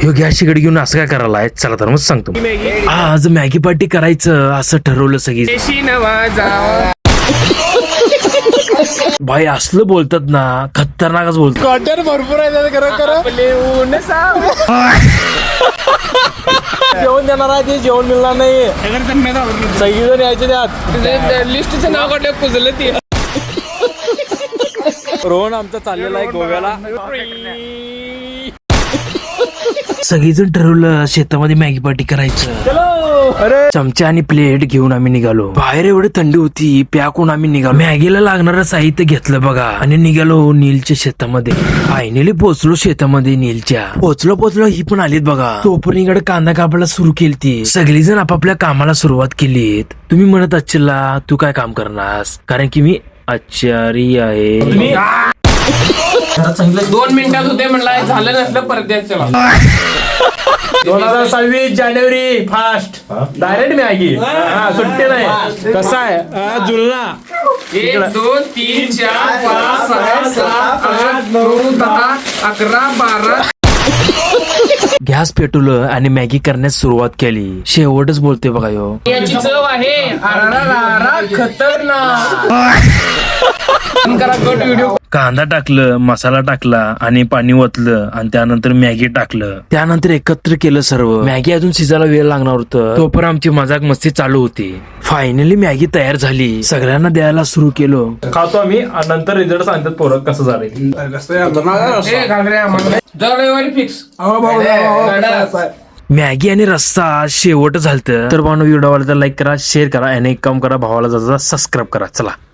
ह्यो गॅस शेगडी घेऊन असं काय करायला आहे? चला तर मग सांगतो. आज मॅगी पार्टी करायचं असं ठरवलं सगळी. भाई असलं बोलतात ना, खतरनाकच बोलतात. कॉटन भरपूर आहे जेवण देणार आहे ते जेवण मिळणार नाही. सगळीजण यायचे त्यात लिस्टचं नाव काढलं कुजलं ते. रोहन आमचा चाललेला आहे गोव्याला. सगळीजण ठरवलं शेतामध्ये मॅगी पार्टी करायचं. चमचा आणि प्लेट घेऊन आम्ही निघालो. बाहेर एवढी थंडी होती, प्याकून आम्ही निघालो. मॅगीला लागणारं साहित्य घेतलं बघा आणि निघालो नीलच्या शेतामध्ये. फायनली पोहोचलो शेतामध्ये नीलच्या. पोहोचलो ही पण आलीत बघा. तोपर्यंत कांदा कापायला सुरू केली ती. सगळीजण आपापल्या कामाला सुरुवात केलीत. तुम्ही म्हणत असला तू काय काम करणार, कारण की मी आचारी आहे. 2 मिनिटात होते म्हणलं, झालं नसलं परत चला. 2026 जानेवारी फास्ट डायरेक्ट मॅगी. सुट्टी नाही. कसा आहे जुलना? 1 2 3 4 5 6 7 8 9 10 11 12. गॅस पेटवलं आणि मॅगी करण्यास सुरुवात केली. शेवटच बोलते बघा यो. याची चव आहे खतरनाक. व्हिडिओ. कांदा टाकलं, मसाला टाकला आणि पाणी ओतलं आणि त्यानंतर मॅगी टाकलं. त्यानंतर एकत्र केलं सर्व. मॅगी अजून शिजायला वेळ लागणार होतं, तोपर्यंत आमची मजाक मस्ती चालू होती. फायनली मॅगी तयार झाली. सगळ्यांना द्यायला सुरू केलं. खातो आम्ही, नंतर रिझल्ट सांगतात पोरं कसं झालं. फिक्स. मॅगी आणि रस्सा शेवट झालतं. तर भावना व्हिडिओ आवडला तर लाईक करा, शेअर करा आणि एक काम करा, भावाला सबस्क्राईब करा. चला.